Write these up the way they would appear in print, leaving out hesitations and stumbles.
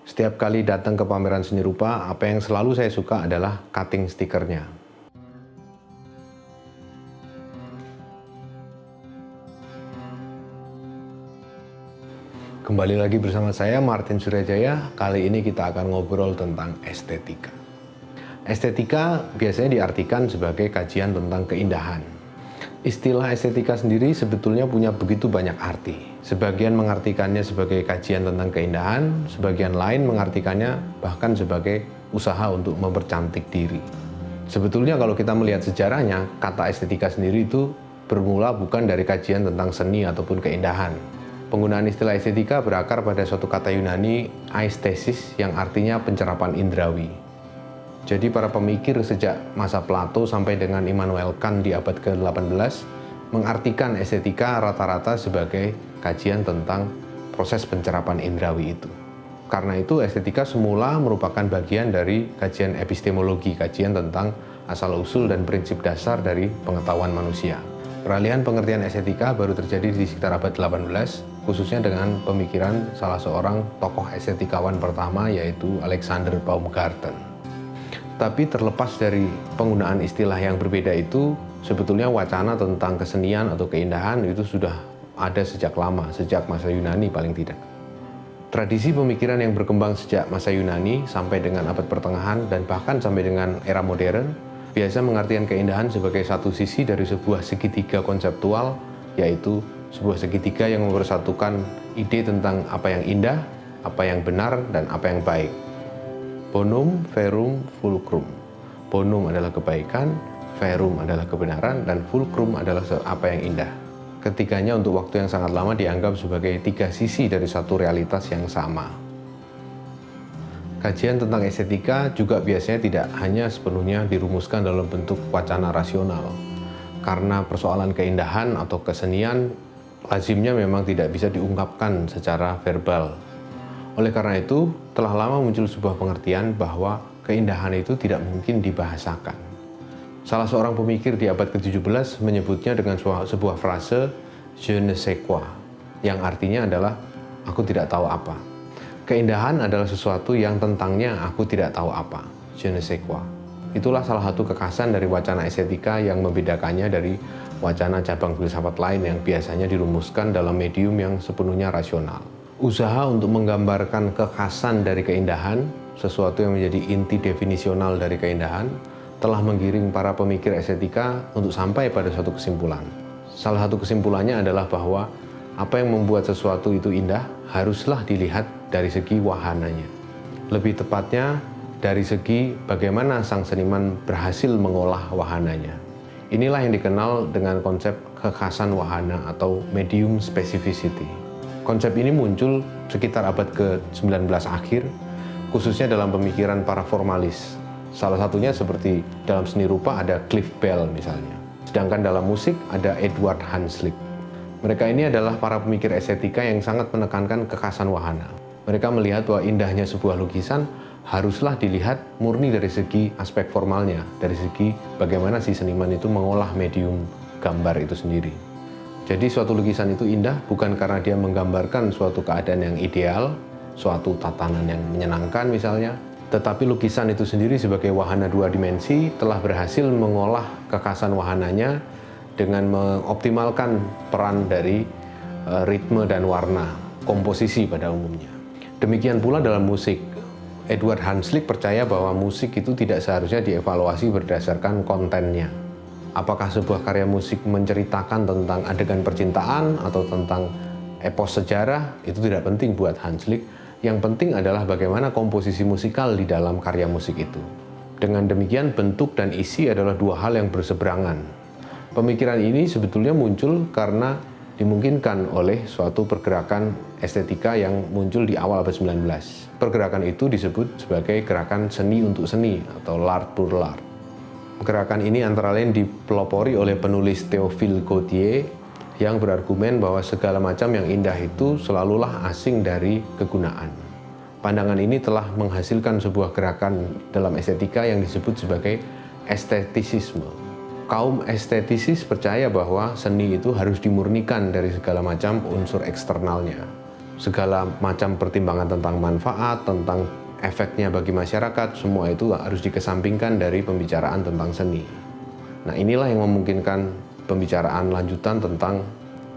Setiap kali datang ke pameran seni rupa, apa yang selalu saya suka adalah cutting stikernya. Kembali lagi bersama saya, Martin Suryajaya. Kali ini kita akan ngobrol tentang estetika. Estetika biasanya diartikan sebagai kajian tentang keindahan. Istilah estetika sendiri sebetulnya punya begitu banyak arti. Sebagian mengartikannya sebagai kajian tentang keindahan, sebagian lain mengartikannya bahkan sebagai usaha untuk mempercantik diri. Sebetulnya kalau kita melihat sejarahnya, kata estetika sendiri itu bermula bukan dari kajian tentang seni ataupun keindahan. Penggunaan istilah estetika berakar pada suatu kata Yunani, aesthesis, yang artinya pencerapan indrawi. Jadi para pemikir sejak masa Plato sampai dengan Immanuel Kant di abad ke-18 mengartikan estetika rata-rata sebagai kajian tentang proses pencerapan indrawi itu. Karena itu estetika semula merupakan bagian dari kajian epistemologi, kajian tentang asal-usul dan prinsip dasar dari pengetahuan manusia. Peralihan pengertian estetika baru terjadi di sekitar abad 18, khususnya dengan pemikiran salah seorang tokoh estetikawan pertama, yaitu Alexander Baumgarten. Tapi terlepas dari penggunaan istilah yang berbeda itu, sebetulnya wacana tentang kesenian atau keindahan itu sudah ada sejak lama, sejak masa Yunani paling tidak. Tradisi pemikiran yang berkembang sejak masa Yunani sampai dengan abad pertengahan dan bahkan sampai dengan era modern, biasa mengartikan keindahan sebagai satu sisi dari sebuah segitiga konseptual, yaitu sebuah segitiga yang mempersatukan ide tentang apa yang indah, apa yang benar, dan apa yang baik. Bonum, verum, fulcrum. Bonum adalah kebaikan, verum adalah kebenaran, dan fulcrum adalah apa yang indah. Ketiganya untuk waktu yang sangat lama dianggap sebagai tiga sisi dari satu realitas yang sama. Kajian tentang estetika juga biasanya tidak hanya sepenuhnya dirumuskan dalam bentuk wacana rasional. Karena persoalan keindahan atau kesenian lazimnya memang tidak bisa diungkapkan secara verbal. Oleh karena itu, telah lama muncul sebuah pengertian bahwa keindahan itu tidak mungkin dibahasakan. Salah seorang pemikir di abad ke-17 menyebutnya dengan sebuah frase je ne sais quoi, yang artinya adalah aku tidak tahu apa. Keindahan adalah sesuatu yang tentangnya aku tidak tahu apa, je ne sais quoi. Itulah salah satu kekhasan dari wacana estetika yang membedakannya dari wacana cabang filsafat lain yang biasanya dirumuskan dalam medium yang sepenuhnya rasional. Usaha untuk menggambarkan kekhasan dari keindahan, sesuatu yang menjadi inti definisional dari keindahan, telah menggiring para pemikir estetika untuk sampai pada suatu kesimpulan. Salah satu kesimpulannya adalah bahwa apa yang membuat sesuatu itu indah haruslah dilihat dari segi wahananya. Lebih tepatnya, dari segi bagaimana sang seniman berhasil mengolah wahananya. Inilah yang dikenal dengan konsep kekhasan wahana atau medium specificity. Konsep ini muncul sekitar abad ke-19 akhir, khususnya dalam pemikiran para formalis. Salah satunya seperti dalam seni rupa ada Cliff Bell misalnya. Sedangkan dalam musik ada Edward Hanslick. Mereka ini adalah para pemikir estetika yang sangat menekankan kekhasan wahana. Mereka melihat bahwa indahnya sebuah lukisan haruslah dilihat murni dari segi aspek formalnya, dari segi bagaimana si seniman itu mengolah medium gambar itu sendiri. Jadi suatu lukisan itu indah bukan karena dia menggambarkan suatu keadaan yang ideal, suatu tatanan yang menyenangkan misalnya, tetapi lukisan itu sendiri sebagai wahana dua dimensi telah berhasil mengolah kekhasan wahananya dengan mengoptimalkan peran dari ritme dan warna, komposisi pada umumnya. Demikian pula dalam musik. Edward Hanslick percaya bahwa musik itu tidak seharusnya dievaluasi berdasarkan kontennya. Apakah sebuah karya musik menceritakan tentang adegan percintaan atau tentang epos sejarah, itu tidak penting buat Hanslick. Yang penting adalah bagaimana komposisi musikal di dalam karya musik itu. Dengan demikian, bentuk dan isi adalah dua hal yang berseberangan. Pemikiran ini sebetulnya muncul karena dimungkinkan oleh suatu pergerakan estetika yang muncul di awal abad 19. Pergerakan itu disebut sebagai gerakan seni untuk seni atau l'art pour l'art. Gerakan ini antara lain dipelopori oleh penulis Théophile Gautier yang berargumen bahwa segala macam yang indah itu selalulah asing dari kegunaan. Pandangan ini telah menghasilkan sebuah gerakan dalam estetika yang disebut sebagai estetisisme. Kaum estetisis percaya bahwa seni itu harus dimurnikan dari segala macam unsur eksternalnya. segala macam pertimbangan tentang manfaat, tentang efeknya bagi masyarakat, semua itu harus dikesampingkan dari pembicaraan tentang seni. Nah, inilah yang memungkinkan pembicaraan lanjutan tentang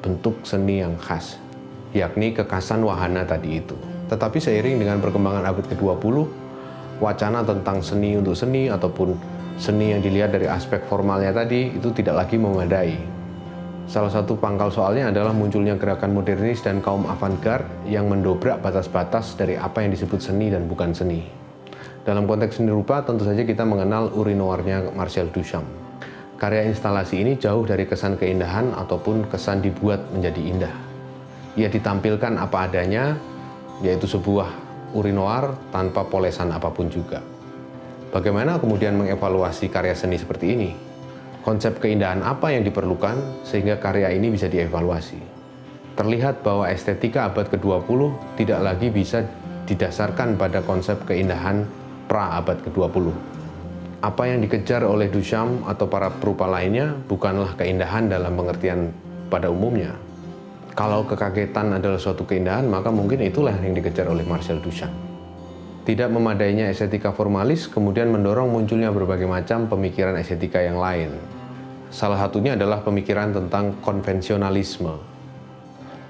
bentuk seni yang khas, yakni kekhasan wahana tadi itu. Tetapi seiring dengan perkembangan abad ke-20, wacana tentang seni untuk seni ataupun seni yang dilihat dari aspek formalnya tadi itu tidak lagi memadai. Salah satu pangkal soalnya adalah munculnya gerakan modernis dan kaum avant-garde yang mendobrak batas-batas dari apa yang disebut seni dan bukan seni. Dalam konteks seni rupa, tentu saja kita mengenal urinoirnya Marcel Duchamp. Karya instalasi ini jauh dari kesan keindahan ataupun kesan dibuat menjadi indah. Ia ditampilkan apa adanya, yaitu sebuah urinoir tanpa polesan apapun juga. Bagaimana kemudian mengevaluasi karya seni seperti ini? Konsep keindahan apa yang diperlukan sehingga karya ini bisa dievaluasi? Terlihat bahwa estetika abad ke-20 tidak lagi bisa didasarkan pada konsep keindahan pra abad ke-20. Apa yang dikejar oleh Duchamp atau para perupa lainnya bukanlah keindahan dalam pengertian pada umumnya. Kalau kekagetan adalah suatu keindahan, maka mungkin itulah yang dikejar oleh Marcel Duchamp. Tidak memadainya estetika formalis kemudian mendorong munculnya berbagai macam pemikiran estetika yang lain. Salah satunya adalah pemikiran tentang konvensionalisme.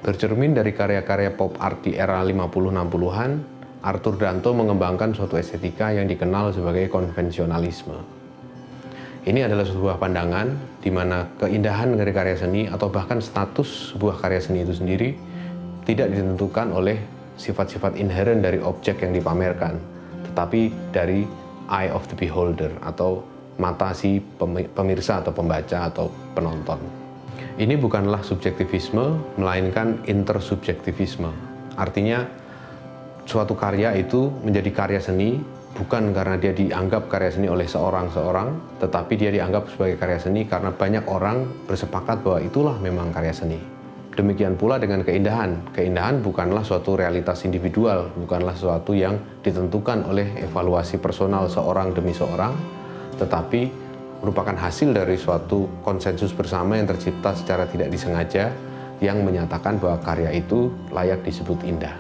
Bercermin dari karya-karya pop art di era 50-60-an, Arthur Danto mengembangkan suatu estetika yang dikenal sebagai konvensionalisme. Ini adalah sebuah pandangan di mana keindahan dari karya seni atau bahkan status sebuah karya seni itu sendiri tidak ditentukan oleh sifat-sifat inheren dari objek yang dipamerkan, tetapi dari eye of the beholder atau mata si pemirsa atau pembaca atau penonton. Ini bukanlah subjektivisme, melainkan intersubjektivisme. Artinya, suatu karya itu menjadi karya seni bukan karena dia dianggap karya seni oleh seorang, tetapi dia dianggap sebagai karya seni karena banyak orang bersepakat bahwa itulah memang karya seni. Demikian pula dengan keindahan. Keindahan bukanlah suatu realitas individual, bukanlah sesuatu yang ditentukan oleh evaluasi personal seorang demi seorang, tetapi merupakan hasil dari suatu konsensus bersama yang tercipta secara tidak disengaja yang menyatakan bahwa karya itu layak disebut indah.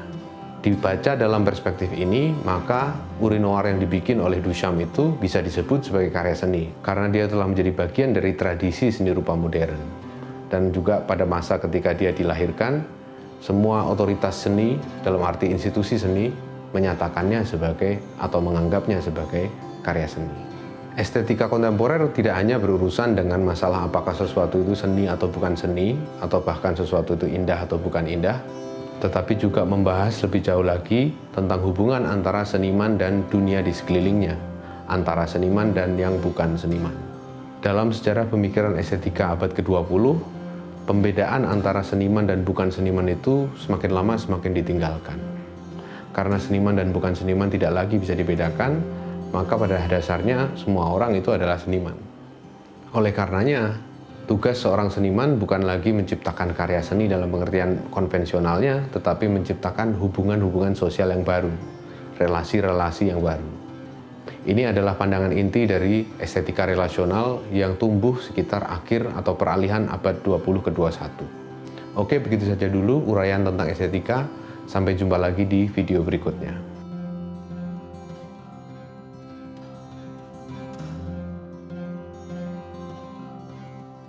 Dibaca dalam perspektif ini, maka urinoir yang dibikin oleh Duchamp itu bisa disebut sebagai karya seni karena dia telah menjadi bagian dari tradisi seni rupa modern. Dan juga pada masa ketika dia dilahirkan, semua otoritas seni dalam arti institusi seni menyatakannya sebagai atau menganggapnya sebagai karya seni. Estetika kontemporer tidak hanya berurusan dengan masalah apakah sesuatu itu seni atau bukan seni, atau bahkan sesuatu itu indah atau bukan indah, tetapi juga membahas lebih jauh lagi tentang hubungan antara seniman dan dunia di sekelilingnya, antara seniman dan yang bukan seniman. Dalam sejarah pemikiran estetika abad ke-20, pembedaan antara seniman dan bukan seniman itu semakin lama semakin ditinggalkan. Karena seniman dan bukan seniman tidak lagi bisa dibedakan, maka pada dasarnya semua orang itu adalah seniman. Oleh karenanya, tugas seorang seniman bukan lagi menciptakan karya seni dalam pengertian konvensionalnya, tetapi menciptakan hubungan-hubungan sosial yang baru, relasi-relasi yang baru. Ini adalah pandangan inti dari estetika relasional yang tumbuh sekitar akhir atau peralihan abad 20 ke 21. Oke, begitu saja dulu uraian tentang estetika. Sampai jumpa lagi di video berikutnya.